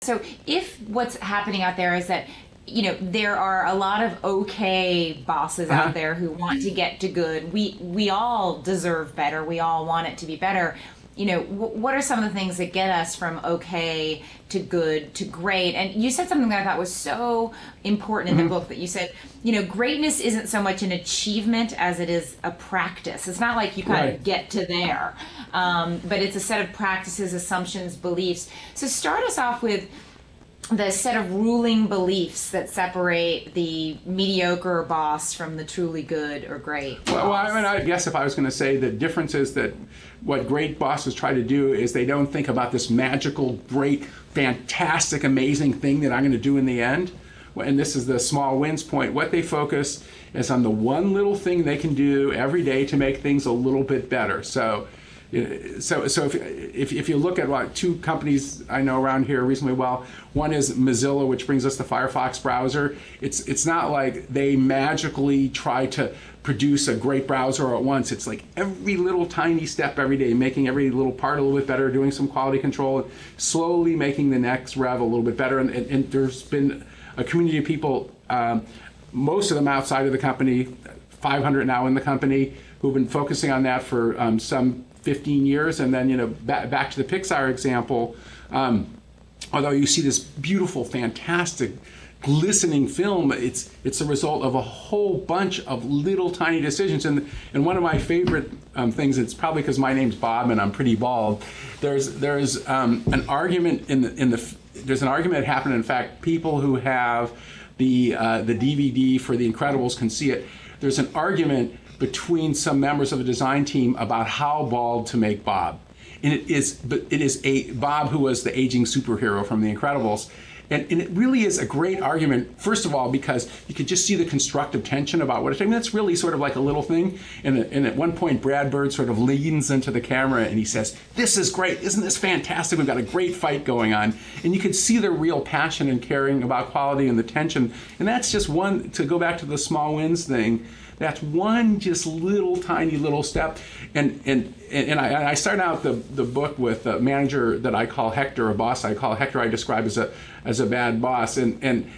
So if what's happening out there is that, there are a lot of okay bosses out there who want to get to good. We all deserve better. We all want it to be better. What are some of the things that get us from okay to good to great? And you said something that I thought was so important in the book, that you said, greatness isn't so much an achievement as it is a practice. It's not like you kind of get to there, but it's a set of practices, assumptions, beliefs. So start us off with the set of ruling beliefs that separate the mediocre boss from the truly good or great boss. Well, I guess if I was going to say the difference is that what great bosses try to do is they don't think about this magical, great, fantastic, amazing thing that I'm going to do in the end. And this is the small wins point. What they focus is on the one little thing they can do every day to make things a little bit better. So if you look at two companies I know around here reasonably well, one is Mozilla, which brings us the Firefox browser. It's not like they magically try to produce a great browser at once. It's like every little tiny step every day, making every little part a little bit better, doing some quality control, slowly making the next rev a little bit better. And there's been a community of people, most of them outside of the company, 500 now in the company, who've been focusing on that for some 15 years. And then, back to the Pixar example, although you see this beautiful, fantastic, glistening film, it's a result of a whole bunch of little tiny decisions. And one of my favorite things, it's probably because my name's Bob and I'm pretty bald, there's an argument there's an argument that happened. In fact, people who have the DVD for The Incredibles can see it. There's an argument between some members of the design team about how bald to make Bob. And it is a Bob who was the aging superhero from The Incredibles. And it really is a great argument, first of all, because you could just see the constructive tension about what it's, that's really sort of like a little thing. And at one point, Brad Bird sort of leans into the camera and he says, "This is great, isn't this fantastic? We've got a great fight going on." And you could see the real passion and caring about quality and the tension. And that's just one, to go back to the small wins thing, that's one just little tiny little step. And I start out the book with a manager that I call Hector, a boss I call Hector, I describe as a bad boss. And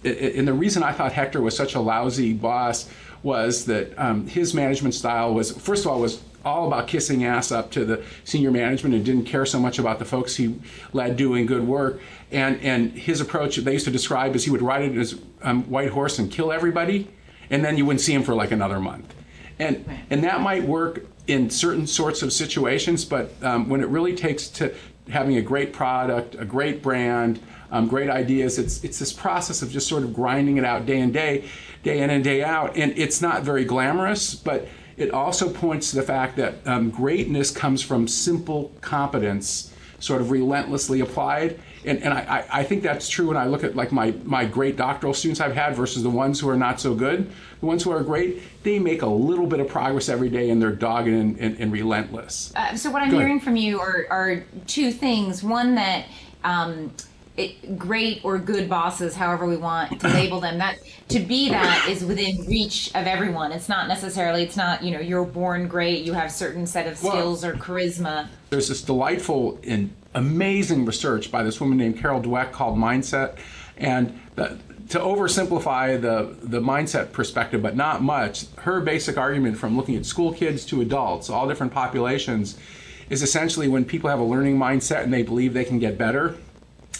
the reason I thought Hector was such a lousy boss was that his management style was, first of all, was all about kissing ass up to the senior management and didn't care so much about the folks he led doing good work. And his approach, they used to describe as he would ride his white horse and kill everybody, and then you wouldn't see him for like another month. And that might work in certain sorts of situations, but when it really takes to having a great product, a great brand, great ideas, it's this process of just sort of grinding it out day in and day out. And it's not very glamorous, but it also points to the fact that greatness comes from simple competence, sort of relentlessly applied. And I think that's true when I look at like my great doctoral students I've had versus the ones who are not so good. The ones who are great, they make a little bit of progress every day and they're dogged and relentless. So what I'm hearing from you are two things. One, that great or good bosses, however we want to label them, that to be that is within reach of everyone. It's not you're born great, you have certain set of skills or charisma. There's this delightful and amazing research by this woman named Carol Dweck called Mindset. And to oversimplify the mindset perspective, but not much, her basic argument from looking at school kids to adults, all different populations, is essentially when people have a learning mindset and they believe they can get better,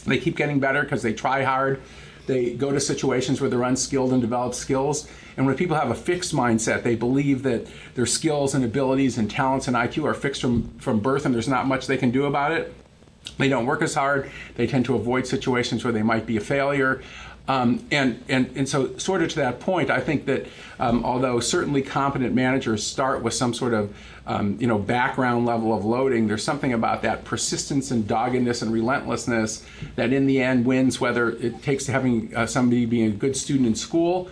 they keep getting better because they try hard, they go to situations where they're unskilled and develop skills. And when people have a fixed mindset, they believe that their skills and abilities and talents and IQ are fixed from birth and there's not much they can do about it. They don't work as hard. They tend to avoid situations where they might be a failure. And so sort of to that point, I think that although certainly competent managers start with some sort of background level of loading, there's something about that persistence and doggedness and relentlessness that in the end wins, whether it takes to having somebody being a good student in school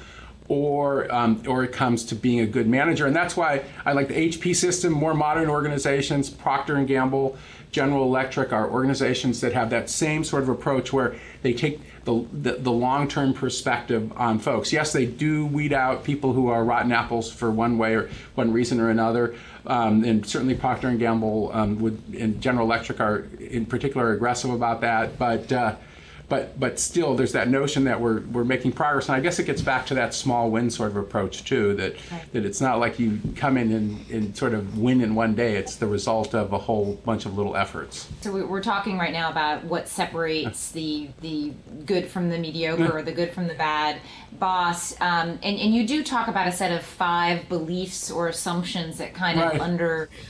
or it comes to being a good manager. And that's why I like the HP system. More modern organizations, Procter & Gamble, General Electric, are organizations that have that same sort of approach where they take the long-term perspective on folks. Yes, they do weed out people who are rotten apples for one way or one reason or another, and certainly Procter & Gamble and General Electric are in particular aggressive about that, but still there's that notion that we're making progress, and I guess it gets back to that small win sort of approach too, that it's not like you come in and sort of win in one day. It's the result of a whole bunch of little efforts. So we're talking right now about what separates the good from the mediocre or the good from the bad boss, and you do talk about a set of 5 beliefs or assumptions that kind of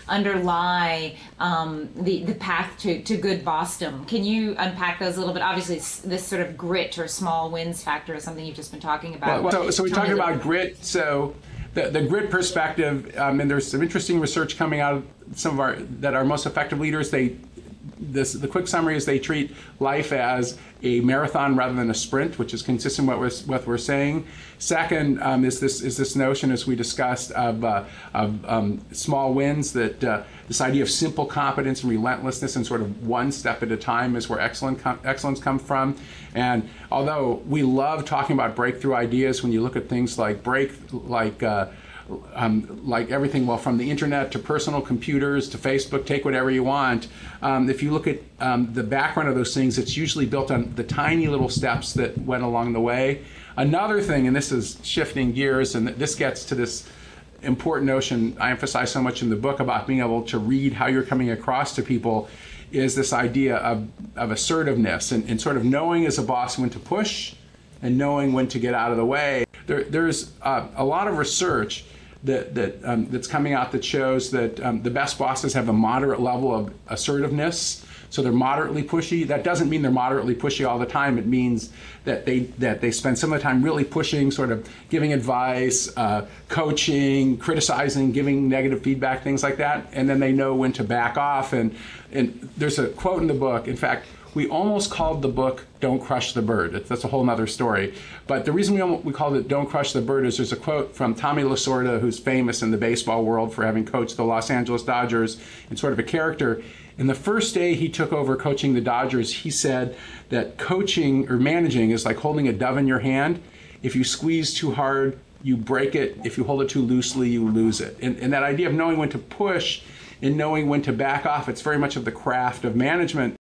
underlie the path to good bossdom. Can you unpack those a little bit? Obviously, this sort of grit or small wins factor is something you've just been talking about. So we're talking about grit. So the grit perspective, and there's some interesting research coming out of some of our most effective leaders. The quick summary is they treat life as a marathon rather than a sprint, which is consistent with what we're saying. Second is this notion, as we discussed, of small wins, that this idea of simple competence and relentlessness and sort of one step at a time is where excellence comes from. And although we love talking about breakthrough ideas, when you look at things like everything, well, from the internet to personal computers to Facebook, take whatever you want. If you look at the background of those things, it's usually built on the tiny little steps that went along the way. Another thing, and this is shifting gears, and this gets to this important notion I emphasize so much in the book about being able to read how you're coming across to people, is this idea of assertiveness and sort of knowing as a boss when to push and knowing when to get out of the way. There's a lot of research that's coming out that shows that the best bosses have a moderate level of assertiveness, so they're moderately pushy. That doesn't mean they're moderately pushy all the time. It means that they spend some of the time really pushing, sort of giving advice, coaching, criticizing, giving negative feedback, things like that, and then they know when to back off. And there's a quote in the book. In fact, we almost called the book "Don't Crush the Bird." That's a whole nother story. But the reason we called it "Don't Crush the Bird" is there's a quote from Tommy Lasorda, who's famous in the baseball world for having coached the Los Angeles Dodgers and sort of a character. And the first day he took over coaching the Dodgers, he said that coaching or managing is like holding a dove in your hand. If you squeeze too hard, you break it. If you hold it too loosely, you lose it. And that idea of knowing when to push and knowing when to back off, it's very much of the craft of management.